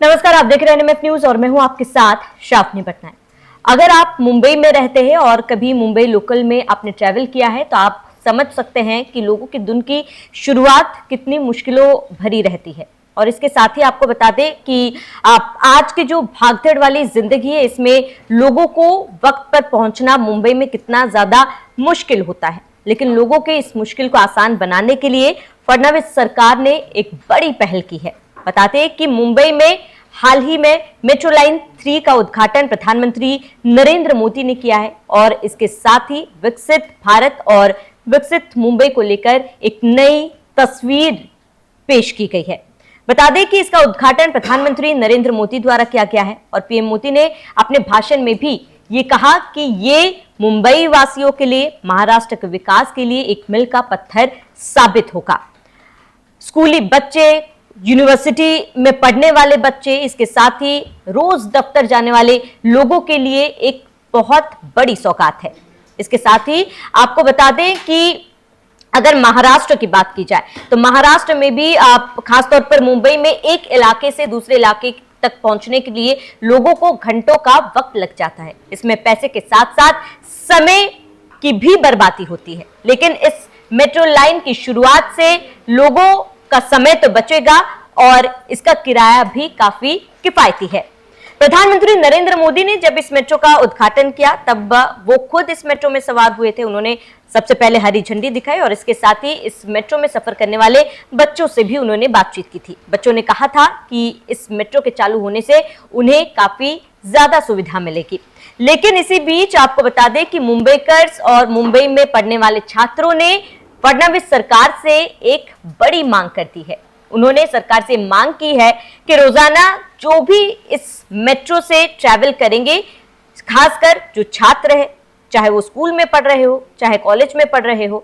नमस्कार, आप देख रहे हैं एनएमएफ न्यूज और मैं हूं आपके साथ शाफनी पटनायक। अगर आप मुंबई में रहते हैं और कभी मुंबई लोकल में आपने ट्रैवल किया है तो आप समझ सकते हैं कि लोगों के दिन की शुरुआत कितनी मुश्किलों भरी रहती है। और इसके साथ ही आपको बता दें कि आप आज की जो भागदौड़ वाली जिंदगी है इसमें लोगों को वक्त पर पहुंचना मुंबई में कितना ज्यादा मुश्किल होता है। लेकिन लोगों के इस मुश्किल को आसान बनाने के लिए फडणवीस सरकार ने एक बड़ी पहल की है। बताते हैं कि मुंबई में हाल ही में मेट्रो लाइन 3 का उद्घाटन प्रधानमंत्री नरेंद्र मोदी ने किया है और इसके साथ ही विकसित भारत और विकसित मुंबई को लेकर एक नई तस्वीर पेश की गई है। बता दें कि इसका उद्घाटन प्रधानमंत्री नरेंद्र मोदी द्वारा किया गया है और पीएम मोदी ने अपने भाषण में भी ये कहा कि ये मुंबई वासियों के लिए, महाराष्ट्र के विकास के लिए एक मील का पत्थर साबित होगा। स्कूली बच्चे, यूनिवर्सिटी में पढ़ने वाले बच्चे, इसके साथ ही रोज दफ्तर जाने वाले लोगों के लिए एक बहुत बड़ी सौगात है। इसके साथ ही आपको बता दें कि अगर महाराष्ट्र की बात की जाए तो महाराष्ट्र में भी आप खासतौर पर मुंबई में एक इलाके से दूसरे इलाके तक पहुंचने के लिए लोगों को घंटों का वक्त लग जाता है। इसमें पैसे के साथ साथ समय की भी बर्बादी होती है। लेकिन इस मेट्रो लाइन की शुरुआत से लोगों का समय तो बचेगा और इसका किराया भी काफी किफायती है। प्रधानमंत्री नरेंद्र मोदी ने जब इस मेट्रो का उद्घाटन किया तब वो खुद इस मेट्रो में सवार हुए थे। उन्होंने सबसे पहले हरी झंडी दिखाई और इसके साथ ही इस मेट्रो में सफर करने वाले बच्चों से भी उन्होंने बातचीत की थी। बच्चों ने कहा था कि इस मेट्रो के चालू होने से उन्हें काफी ज्यादा सुविधा मिलेगी। लेकिन इसी बीच आपको बता दें कि मुंबईकर्स और मुंबई में पढ़ने वाले छात्रों ने फडणवीस सरकार से एक बड़ी मांग कर दी है। उन्होंने सरकार से मांग की है कि रोजाना जो भी इस मेट्रो से ट्रैवल करेंगे, खासकर जो छात्र है, चाहे वो स्कूल में पढ़ रहे हो, चाहे कॉलेज में पढ़ रहे हो,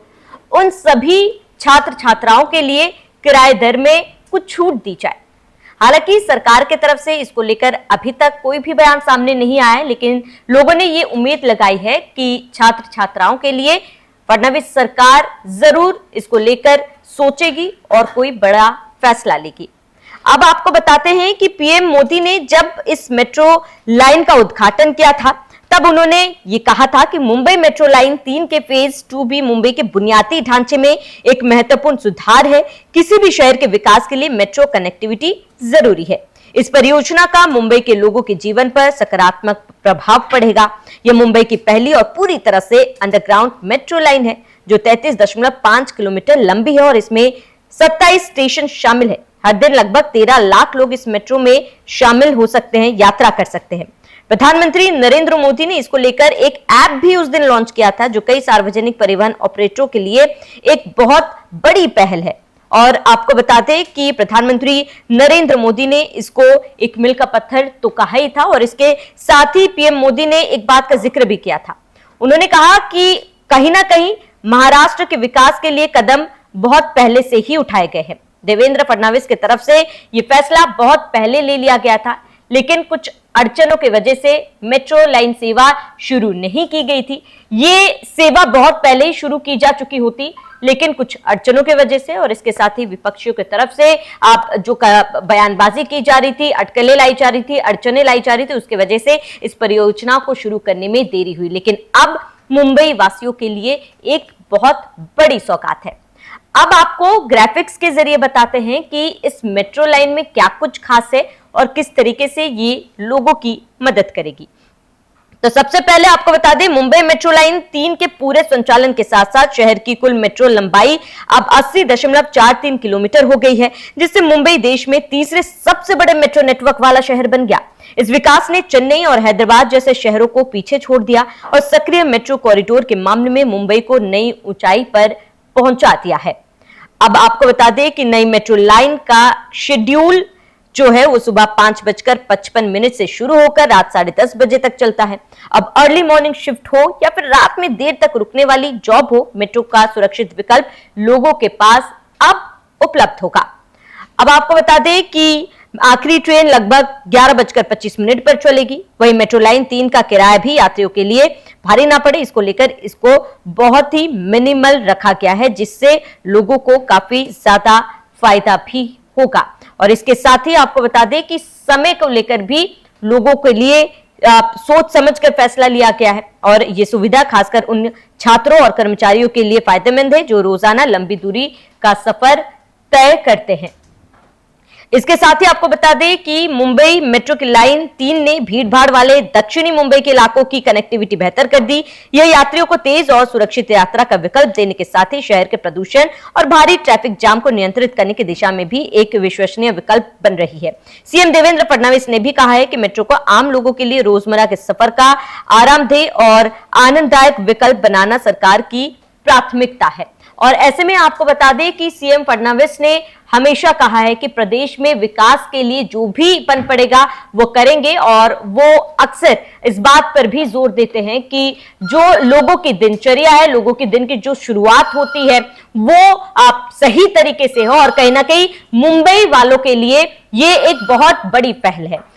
उन सभी छात्र छात्राओं के लिए किराए दर में कुछ छूट दी जाए। हालांकि सरकार की तरफ से इसको लेकर अभी तक कोई भी बयान सामने नहीं आया है, लेकिन लोगों ने ये उम्मीद लगाई है कि छात्र छात्राओं के लिए फडणवीस सरकार जरूर इसको लेकर सोचेगी और कोई बड़ा फैसला लेगी। अब आपको बताते हैं कि पीएम मोदी ने जब इस मेट्रो लाइन का उद्घाटन किया था तब उन्होंने ये कहा था कि मुंबई मेट्रो लाइन 3 के फेज 2 भी मुंबई के बुनियादी ढांचे में एक महत्वपूर्ण सुधार है। किसी भी शहर के विकास के लिए मेट्रो कनेक्टिविटी जरूरी है। इस परियोजना का मुंबई के लोगों के जीवन पर सकारात्मक प्रभाव पड़ेगा। यह मुंबई की पहली और पूरी तरह से अंडरग्राउंड मेट्रो लाइन है जो 33.5 किलोमीटर लंबी है और इसमें 27 स्टेशन शामिल है। हर दिन लगभग 13 लाख लोग इस मेट्रो में शामिल हो सकते हैं, यात्रा कर सकते हैं। प्रधानमंत्री नरेंद्र मोदी ने इसको लेकर एक ऐप भी उस दिन लॉन्च किया था जो कई सार्वजनिक परिवहन ऑपरेटरों के लिए एक बहुत बड़ी पहल है। और आपको बताते हैं कि प्रधानमंत्री नरेंद्र मोदी ने इसको एक मील का पत्थर तो कहा ही था और इसके साथ ही पीएम मोदी ने एक बात का जिक्र भी किया था। उन्होंने कहा कि कहीं ना कहीं महाराष्ट्र के विकास के लिए कदम बहुत पहले से ही उठाए गए हैं। देवेंद्र फडणवीस की तरफ से यह फैसला बहुत पहले ले लिया गया था, लेकिन कुछ अड़चनों की वजह से मेट्रो लाइन सेवा शुरू नहीं की गई थी। ये सेवा बहुत पहले ही शुरू की जा चुकी होती, लेकिन कुछ अड़चनों की वजह से और इसके साथ ही विपक्षियों की तरफ से आप जो बयानबाजी की जा रही थी, अटकलें लाई जा रही थी, अड़चनें लाई जा रही थी, उसकी वजह से इस परियोजना को शुरू करने में देरी हुई। लेकिन अब मुंबई वासियों के लिए एक बहुत बड़ी सौगात है। अब आपको ग्राफिक्स के जरिए बताते हैं कि इस मेट्रो लाइन में क्या कुछ खास है और किस तरीके से ये लोगों की मदद करेगी। तो सबसे पहले आपको बता दें, मुंबई मेट्रो लाइन 3 के पूरे संचालन के साथ साथ शहर की कुल मेट्रो लंबाई अब 80.43 किलोमीटर हो गई है, जिससे मुंबई देश में तीसरे सबसे बड़े मेट्रो नेटवर्क वाला शहर बन गया। इस विकास ने चेन्नई और हैदराबाद जैसे शहरों को पीछे छोड़ दिया और सक्रिय मेट्रो कॉरिडोर के मामले में मुंबई को नई ऊंचाई पर पहुंचा दिया है। अब आपको बता दें कि नई मेट्रो लाइन का शेड्यूल जो है वो सुबह 5:55 से शुरू होकर रात 10:30 बजे तक चलता है। अब अर्ली मॉर्निंग शिफ्ट हो या फिर रात में देर तक रुकने वाली जॉब हो, मेट्रो का सुरक्षित विकल्प लोगों के पास अब उपलब्ध होगा। अब आपको बता दें कि आखिरी ट्रेन लगभग 11:25 पर चलेगी। वही मेट्रो लाइन 3 का किराया भी यात्रियों के लिए भारी ना पड़े, इसको लेकर इसको बहुत ही मिनिमल रखा गया है, जिससे लोगों को काफी ज्यादा फायदा भी होगा। और इसके साथ ही आपको बता दें कि समय को लेकर भी लोगों के लिए सोच समझकर फैसला लिया गया है और ये सुविधा खासकर उन छात्रों और कर्मचारियों के लिए फायदेमंद है जो रोजाना लंबी दूरी का सफर तय करते हैं। इसके साथ ही आपको बता दें कि मुंबई मेट्रो की लाइन 3 ने भीड़भाड़ वाले दक्षिणी मुंबई के इलाकों की कनेक्टिविटी बेहतर कर दी। यह यात्रियों को तेज और सुरक्षित यात्रा का विकल्प देने के साथ ही शहर के प्रदूषण और भारी ट्रैफिक जाम को नियंत्रित करने की दिशा में भी एक विश्वसनीय विकल्प बन रही है। सीएम देवेंद्र फडणवीस ने भी कहा है कि मेट्रो को आम लोगों के लिए रोजमर्रा के सफर का आरामदेह और आनंददायक विकल्प बनाना सरकार की प्राथमिकता है। और ऐसे में आपको बता दें कि सीएम फडणवीस ने हमेशा कहा है कि प्रदेश में विकास के लिए जो भी बन पड़ेगा वो करेंगे और वो अक्सर इस बात पर भी जोर देते हैं कि जो लोगों की दिनचर्या है, लोगों के दिन की जो शुरुआत होती है वो आप सही तरीके से हो और कहीं ना कहीं मुंबई वालों के लिए ये एक बहुत बड़ी पहल है।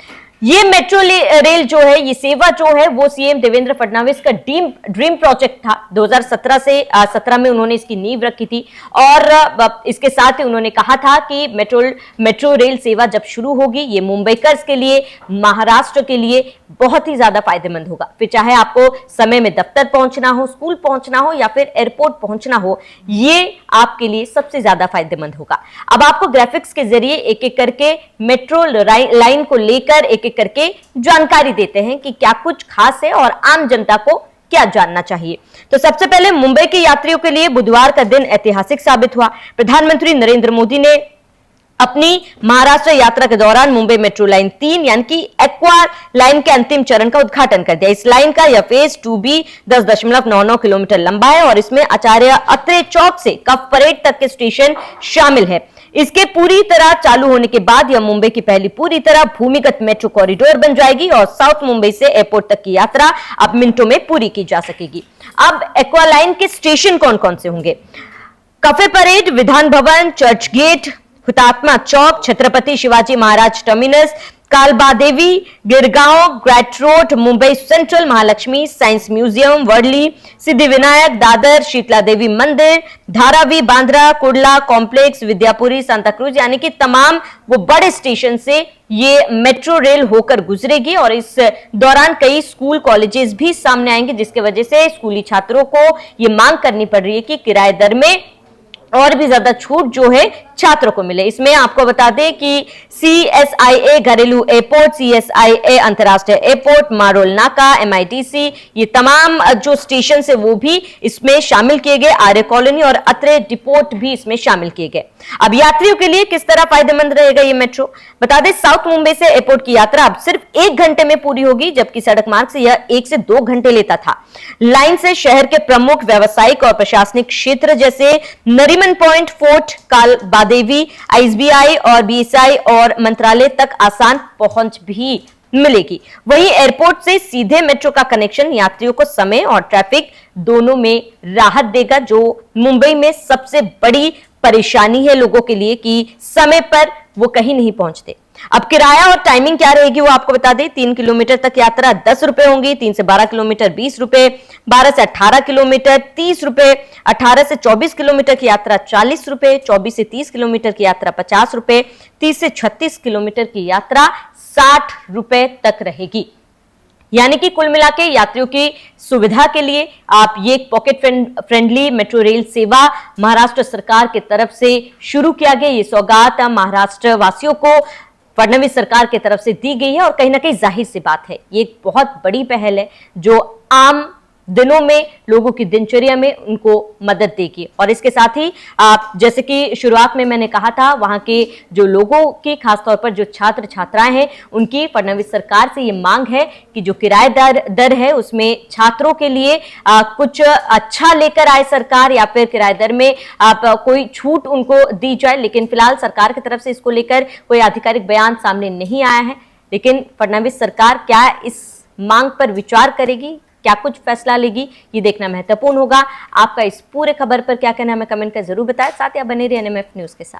ये मेट्रो रेल जो है, ये सेवा जो है वो सीएम देवेंद्र फडणवीस का ड्रीम प्रोजेक्ट था। 2017 में उन्होंने इसकी नींव रखी थी और इसके साथ ही उन्होंने कहा था कि मेट्रो रेल सेवा जब शुरू होगी ये मुंबईकर्स के लिए, महाराष्ट्र के लिए बहुत ही ज्यादा फायदेमंद होगा। फिर चाहे आपको समय में दफ्तर पहुंचना हो, स्कूल पहुंचना हो या फिर एयरपोर्ट पहुंचना हो, ये आपके लिए सबसे ज्यादा फायदेमंद होगा। अब आपको ग्राफिक्स के जरिए एक एक करके मेट्रो लाइन को लेकर एक करके जानकारी देते हैं कि क्या कुछ खास है और आम जनता को क्या जानना चाहिए। तो सबसे पहले मुंबई के यात्रियों के लिए बुधवार का दिन ऐतिहासिक साबित हुआ। प्रधानमंत्री नरेंद्र मोदी ने अपनी महाराष्ट्र यात्रा के दौरान मुंबई मेट्रो लाइन 3 यानी कि एक्वा लाइन के अंतिम चरण का उद्घाटन कर दिया। इस लाइन का यह फेज 2B 10.99 किलोमीटर लंबा है और इसमें आचार्य अत्रे चौक से कफ परेड तक के स्टेशन शामिल है। इसके पूरी तरह चालू होने के बाद यह मुंबई की पहली पूरी तरह भूमिगत मेट्रो कॉरिडोर बन जाएगी और साउथ मुंबई से एयरपोर्ट तक की यात्रा अब मिनटों में पूरी की जा सकेगी। अब एक्वा लाइन के स्टेशन कौन कौन से होंगे? कफे parade, Vidhan Bhavan, Churchgate, Hutatma Chowk, Chhatrapati Shivaji Maharaj Terminus, Kalbadevi, Girgaon, Grant Road, Mumbai Central, Mahalaxmi, Science Museum, Worli, Siddhivinayak, Dadar, Sheetla Devi Mandir, Dharavi, Bandra, Kurla Complex, Vidyapuri, Santacruz यानी कि तमाम वो बड़े स्टेशन से ये मेट्रो रेल होकर गुजरेगी और इस दौरान कई स्कूल कॉलेजेस भी सामने आएंगे जिसकी वजह से स्कूली छात्रों को ये मांग करनी पड़ रही है कि किराए दर में और भी ज्यादा छूट जो है छात्रों को मिले। इसमें आपको बता दें कि CSIA घरेलू एयरपोर्ट, CSIA अंतर्राष्ट्रीय एयरपोर्ट, मारोल नाका, MIDC, ये तमाम जो स्टेशन है वो भी इसमें शामिल किए गए। आर्य कॉलोनी और अत्रे डिपोट भी इसमें शामिल किए गए। अब यात्रियों के लिए किस तरह फायदेमंद रहेगा ये मेट्रो? बता दें साउथ मुंबई से एयरपोर्ट की यात्रा अब सिर्फ 1 घंटे में पूरी होगी जबकि सड़क मार्ग से यह 1 से 2 घंटे लेता था। लाइन से शहर के प्रमुख व्यावसायिक और प्रशासनिक क्षेत्र जैसे Nariman point, fort, Kalbadevi, ISBI और BSI और मंत्रालय तक आसान पहुंच भी मिलेगी। वहीं एयरपोर्ट से सीधे मेट्रो का कनेक्शन यात्रियों को समय और ट्रैफिक दोनों में राहत देगा, जो मुंबई में सबसे बड़ी परेशानी है लोगों के लिए कि समय पर वो कहीं नहीं पहुंचते। अब किराया और टाइमिंग क्या रहेगी वो आपको बता दें। 3 किलोमीटर तक यात्रा 10 रुपए होंगी, 3 से 12 किलोमीटर 20 रुपए, 12 से 18 किलोमीटर 30 रुपए, 18 से 24 किलोमीटर की यात्रा 40 रुपए, 24 से 30 किलोमीटर की यात्रा 50 रुपए, 30 से 36 किलोमीटर की यात्रा 60 रुपए तक रहेगी। यानी कि कुल मिला के यात्रियों की सुविधा के लिए आप ये पॉकेट फ्रेंडली मेट्रो रेल सेवा महाराष्ट्र सरकार की तरफ से शुरू किया गया। ये सौगात महाराष्ट्र वासियों को फडणवीस सरकार की तरफ से दी गई है और कहीं ना कहीं जाहिर सी बात है ये एक बहुत बड़ी पहल है जो आम दिनों में लोगों की दिनचर्या में उनको मदद देगी। और इसके साथ ही आप जैसे कि शुरुआत में मैंने कहा था वहां के जो लोगों की खासतौर पर जो छात्र छात्राएं हैं उनकी फडणवीस सरकार से ये मांग है कि जो किराएदार दर है उसमें छात्रों के लिए कुछ अच्छा लेकर आए सरकार या फिर किराए दर में आप कोई छूट उनको दी जाए। लेकिन फिलहाल सरकार की तरफ से इसको लेकर कोई आधिकारिक बयान सामने नहीं आया है। लेकिन फडणवीस सरकार क्या इस मांग पर विचार करेगी, क्या कुछ फैसला लेगी, ये देखना महत्वपूर्ण होगा। आपका इस पूरे खबर पर क्या कहना है हमें कमेंट कर जरूर बताएं। साथ ही आप बने रहिए NMF न्यूज के साथ।